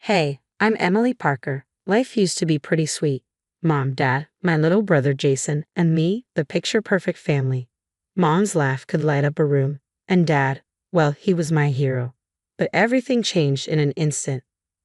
Hey, I'm Emily Parker. Life used to be pretty sweet. Mom, Dad, my little brother Jason, and me, the picture-perfect family. Mom's laugh could light up a room. And Dad, well, he was my hero. But everything changed in an instant.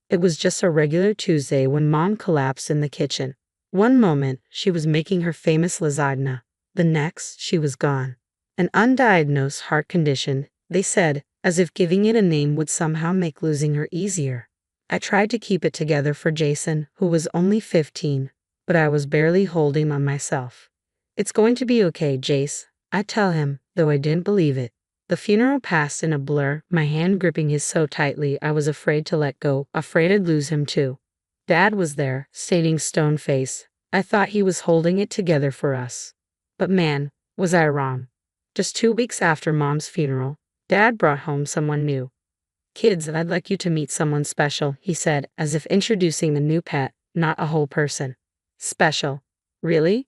It was just a regular Tuesday when Mom collapsed in the kitchen. One moment, she was making her famous lasagna. The next, she was gone. An undiagnosed heart condition, they said, as if giving it a name would somehow make losing her easier. I tried to keep it together for Jason, who was only 15, but I was barely holding on myself. It's going to be okay, Jace, I tell him, though I didn't believe it. The funeral passed in a blur, my hand gripping his so tightly I was afraid to let go, afraid I'd lose him too. Dad was there, standing stone-faced. I thought he was holding it together for us. But man, was I wrong. Just 2 weeks after Mom's funeral, Dad brought home someone new. "Kids, I'd like you to meet someone special," he said, as if introducing the new pet, not a whole person. Special? Really?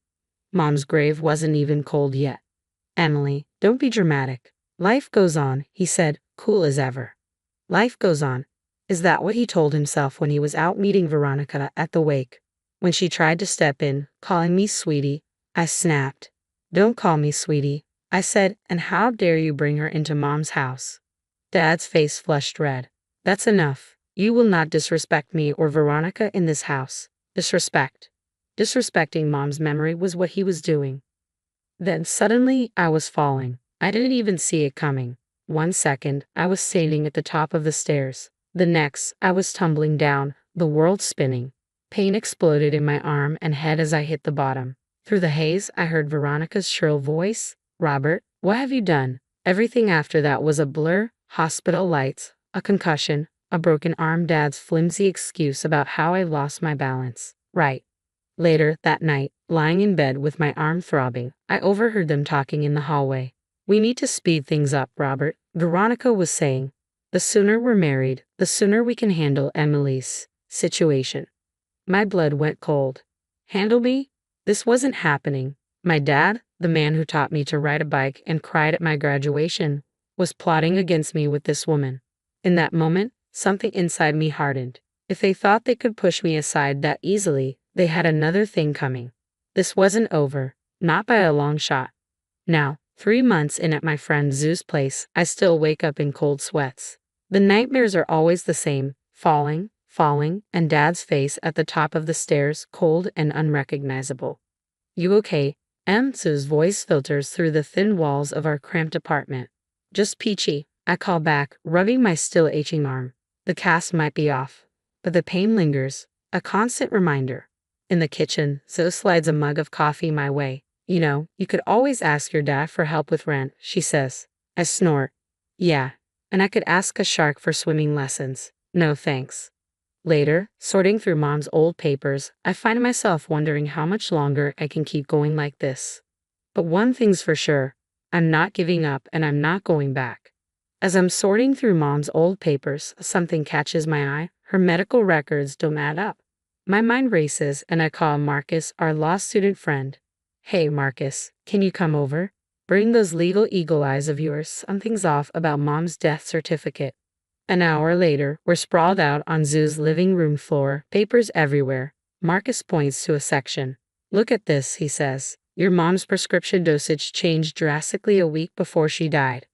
Mom's grave wasn't even cold yet. "Emily, don't be dramatic. Life goes on," he said, cool as ever. Life goes on. Is that what he told himself when he was out meeting Veronica at the wake? When she tried to step in, calling me sweetie, I snapped. "Don't call me sweetie," I said, "and how dare you bring her into Mom's house?" Dad's face flushed red. "That's enough. You will not disrespect me or Veronica in this house. Disrespect." Disrespecting Mom's memory was what he was doing. Then suddenly, I was falling. I didn't even see it coming. 1 second, I was standing at the top of the stairs. The next, I was tumbling down, the world spinning. Pain exploded in my arm and head as I hit the bottom. Through the haze, I heard Veronica's shrill voice. "Robert, what have you done?" Everything after that was a blur. Hospital lights, a concussion, a broken arm, Dad's flimsy excuse about how I lost my balance. Right. Later, that night, lying in bed with my arm throbbing, I overheard them talking in the hallway. "We need to speed things up, Robert," Veronica was saying. "The sooner we're married, the sooner we can handle Emily's situation." My blood went cold. Handle me? This wasn't happening. My dad, the man who taught me to ride a bike and cried at my graduation, was plotting against me with this woman. In that moment, something inside me hardened. If they thought they could push me aside that easily, they had another thing coming. This wasn't over, not by a long shot. Now, 3 months in at my friend Zoo's place, I still wake up in cold sweats. The nightmares are always the same, falling, and Dad's face at the top of the stairs, cold and unrecognizable. "You okay?" Zoo's voice filters through the thin walls of our cramped apartment. "Just peachy," I call back, rubbing my still aching arm. The cast might be off, but the pain lingers, a constant reminder. In the kitchen, Zoe slides a mug of coffee my way. "You know, you could always ask your dad for help with rent," she says. I snort. "Yeah, and I could ask a shark for swimming lessons. No thanks." Later, sorting through Mom's old papers, I find myself wondering how much longer I can keep going like this. But one thing's for sure. I'm not giving up and I'm not going back. As I'm sorting through Mom's old papers, something catches my eye. Her medical records don't add up. My mind races and I call Marcus, our law student friend. "Hey Marcus, can you come over? Bring those legal eagle eyes of yours. Something's off about Mom's death certificate." An hour later, we're sprawled out on Zoo's living room floor, papers everywhere. Marcus points to a section. "Look at this," he says. "Your mom's prescription dosage changed drastically a week before she died."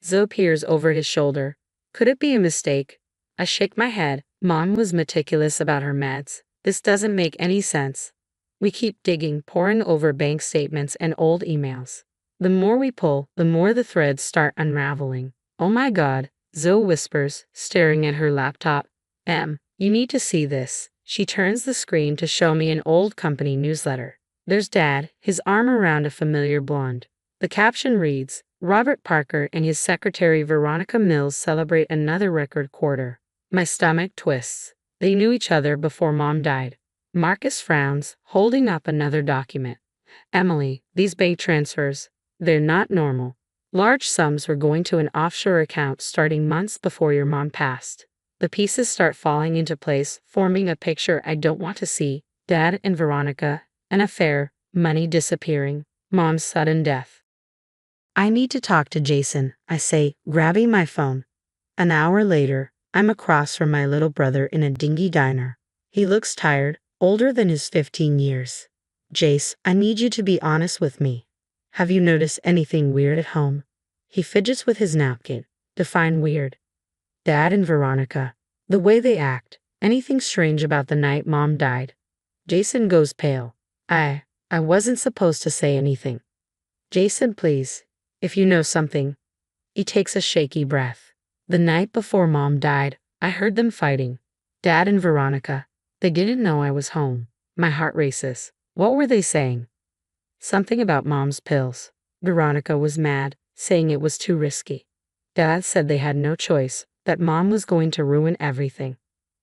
Zoe peers over his shoulder. Could it be a mistake? I shake my head. Mom was meticulous about her meds. This doesn't make any sense. We keep digging, poring over bank statements and old emails. The more we pull, the more the threads start unraveling. "Oh my God," Zoe whispers, staring at her laptop. You need to see this." She turns the screen to show me an old company newsletter. There's Dad, his arm around a familiar blonde. The caption reads, "Robert Parker and his secretary Veronica Mills celebrate another record quarter." My stomach twists. They knew each other before Mom died. Marcus frowns, holding up another document. "Emily, these bank transfers, they're not normal. Large sums were going to an offshore account starting months before your mom passed." The pieces start falling into place, forming a picture I don't want to see. Dad and Veronica, an affair, money disappearing, Mom's sudden death. "I need to talk to Jason," I say, grabbing my phone. An hour later, I'm across from my little brother in a dingy diner. He looks tired, older than his 15 years. Jace, I need you to be honest with me. Have you noticed anything weird at home? He fidgets with his napkin. Define weird. Dad and Veronica. The way they act. Anything strange about the night Mom died? Jason goes pale. I wasn't supposed to say anything. Jason, please. If you know something. He takes a shaky breath. The night before Mom died, I heard them fighting. Dad and Veronica. They didn't know I was home. My heart races. What were they saying? Something about Mom's pills. Veronica was mad, saying it was too risky. Dad said they had no choice, that Mom was going to ruin everything.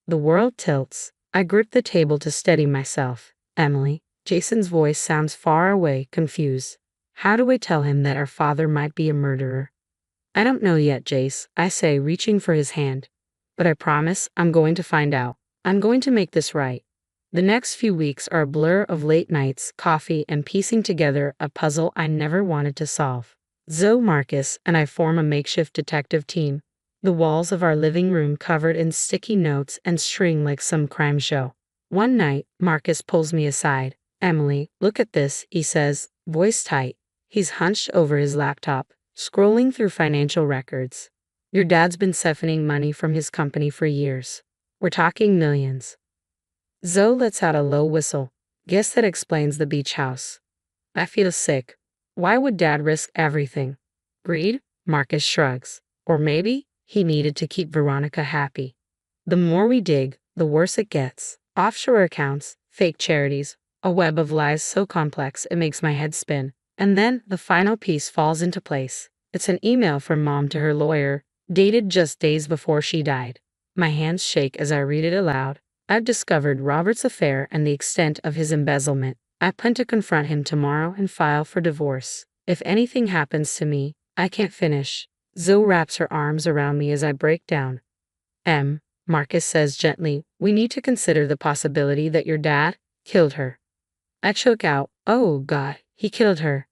The world tilts. I grip the table to steady myself. Emily. Jason's voice sounds far away, confused. How do I tell him that our father might be a murderer? I don't know yet, Jace, I say, reaching for his hand. But I promise I'm going to find out. I'm going to make this right. The next few weeks are a blur of late nights, coffee, and piecing together a puzzle I never wanted to solve. Zoe, Marcus, and I form a makeshift detective team. The walls of our living room covered in sticky notes and string like some crime show. One night, Marcus pulls me aside. Emily, look at this, he says, voice tight. He's hunched over his laptop, scrolling through financial records. Your dad's been siphoning money from his company for years. We're talking millions. Zoe lets out a low whistle. Guess that explains the beach house. I feel sick. Why would Dad risk everything? Greed? Marcus shrugs. Or maybe he needed to keep Veronica happy. The more we dig, the worse it gets. Offshore accounts, fake charities, a web of lies so complex it makes my head spin. And then the final piece falls into place. It's an email from Mom to her lawyer, dated just days before she died. My hands shake as I read it aloud. I've discovered Robert's affair and the extent of his embezzlement. I plan to confront him tomorrow and file for divorce. If anything happens to me, I can't finish. Zoe wraps her arms around me as I break down. Marcus says gently, we need to consider the possibility that your dad killed her. I choke out, oh God, he killed her.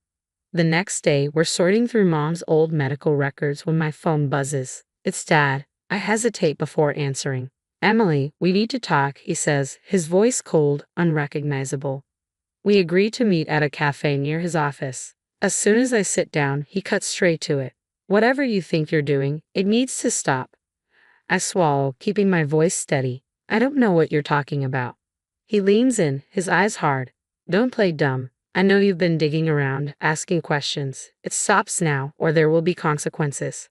The next day, we're sorting through Mom's old medical records when my phone buzzes. It's Dad. I hesitate before answering. Emily, we need to talk, he says, his voice cold, unrecognizable. We agree to meet at a cafe near his office. As soon as I sit down, he cuts straight to it. Whatever you think you're doing, it needs to stop. I swallow, keeping my voice steady. I don't know what you're talking about. He leans in, his eyes hard. Don't play dumb. I know you've been digging around, asking questions. It stops now, or there will be consequences.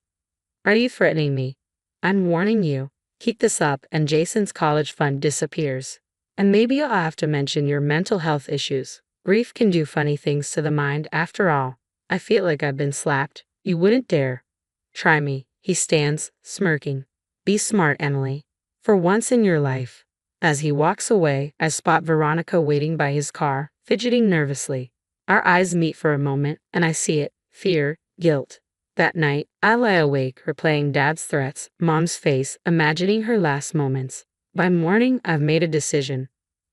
Are you threatening me? I'm warning you. Keep this up, and Jason's college fund disappears. And maybe I'll have to mention your mental health issues. Grief can do funny things to the mind after all. I feel like I've been slapped. You wouldn't dare. Try me. He stands, smirking. Be smart, Emily. For once in your life. As he walks away, I spot Veronica waiting by his car, fidgeting nervously. Our eyes meet for a moment, and I see it. Fear, guilt. That night, I lie awake, replaying Dad's threats, Mom's face, imagining her last moments. By morning, I've made a decision.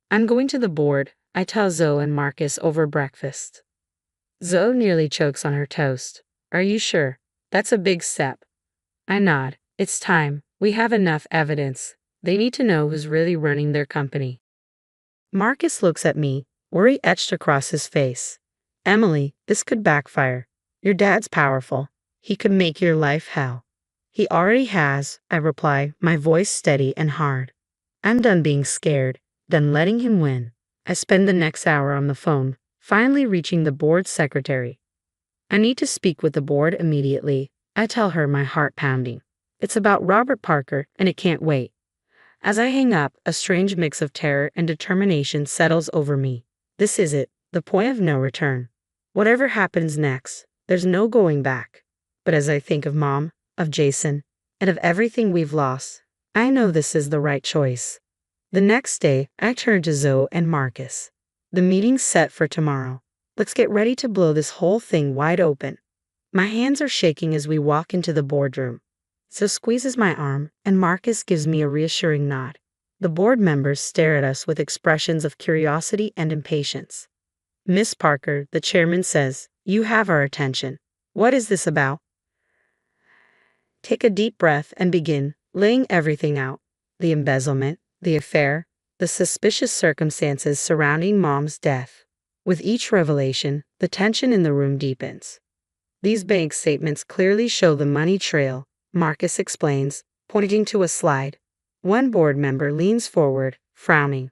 I'm going to the board, I tell Zoe and Marcus over breakfast. Zoe nearly chokes on her toast. Are you sure? That's a big step. I nod. It's time. We have enough evidence. They need to know who's really running their company. Marcus looks at me, worry etched across his face. Emily, this could backfire. Your dad's powerful. He could make your life hell. He already has, I reply, my voice steady and hard. I'm done being scared, done letting him win. I spend the next hour on the phone, finally reaching the board secretary. I need to speak with the board immediately. I tell her, my heart pounding. It's about Robert Parker, and it can't wait. As I hang up, a strange mix of terror and determination settles over me. This is it, the point of no return. Whatever happens next, there's no going back. But as I think of Mom, of Jason, and of everything we've lost, I know this is the right choice. The next day, I turn to Zoe and Marcus. The meeting's set for tomorrow. Let's get ready to blow this whole thing wide open. My hands are shaking as we walk into the boardroom. Zoe squeezes my arm, and Marcus gives me a reassuring nod. The board members stare at us with expressions of curiosity and impatience. Miss Parker, the chairman says, you have our attention. What is this about? Take a deep breath and begin, laying everything out: the embezzlement, the affair, the suspicious circumstances surrounding Mom's death. With each revelation, the tension in the room deepens. These bank statements clearly show the money trail, Marcus explains, pointing to a slide. One board member leans forward, frowning.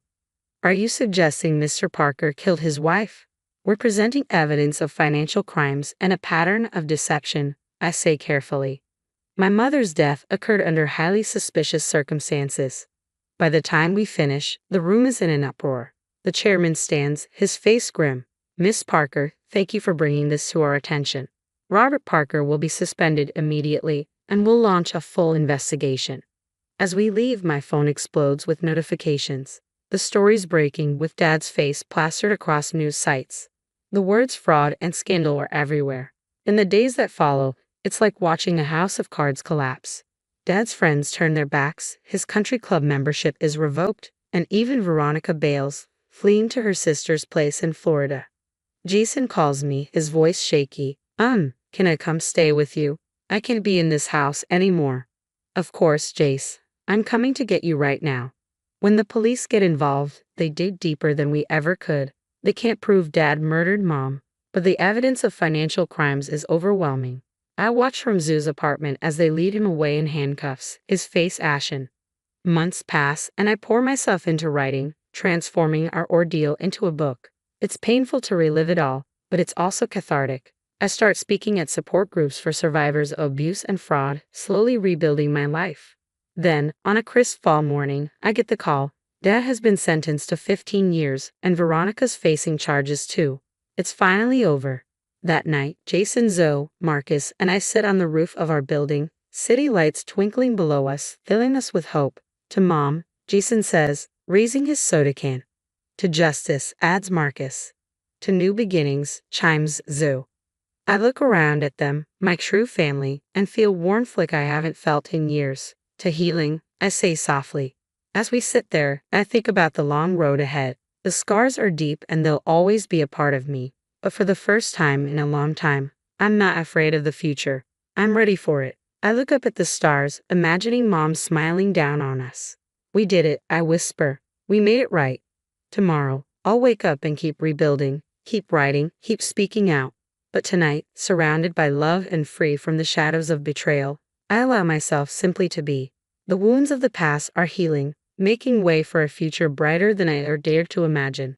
Are you suggesting Mr. Parker killed his wife? We're presenting evidence of financial crimes and a pattern of deception, I say carefully. My mother's death occurred under highly suspicious circumstances. By the time we finish, the room is in an uproar. The chairman stands, his face grim. Miss Parker, thank you for bringing this to our attention. Robert Parker will be suspended immediately, and we'll launch a full investigation. As we leave, my phone explodes with notifications. The story's breaking, with Dad's face plastered across news sites. The words fraud and scandal are everywhere. In the days that follow, it's like watching a house of cards collapse. Dad's friends turn their backs, his country club membership is revoked, and even Veronica bails, fleeing to her sister's place in Florida. Jason calls me, his voice shaky. Can I come stay with you? I can't be in this house anymore. Of course, Jace. I'm coming to get you right now. When the police get involved, they dig deeper than we ever could. They can't prove Dad murdered Mom, but the evidence of financial crimes is overwhelming. I watch from Zoo's apartment as they lead him away in handcuffs, his face ashen. Months pass, and I pour myself into writing, transforming our ordeal into a book. It's painful to relive it all, but it's also cathartic. I start speaking at support groups for survivors of abuse and fraud, slowly rebuilding my life. Then, on a crisp fall morning, I get the call. Dad has been sentenced to 15 years, and Veronica's facing charges too. It's finally over. That night, Jason, Zoe, Marcus, and I sit on the roof of our building, city lights twinkling below us, filling us with hope. To Mom, Jason says, raising his soda can. To justice, adds Marcus. To new beginnings, chimes Zoe. I look around at them, my true family, and feel warmth like I haven't felt in years. To healing, I say softly. As we sit there, I think about the long road ahead. The scars are deep and they'll always be a part of me. But for the first time in a long time, I'm not afraid of the future. I'm ready for it. I look up at the stars, imagining Mom smiling down on us. We did it, I whisper. We made it right. Tomorrow, I'll wake up and keep rebuilding, keep writing, keep speaking out. But tonight, surrounded by love and free from the shadows of betrayal, I allow myself simply to be. The wounds of the past are healing, making way for a future brighter than I ever dared to imagine.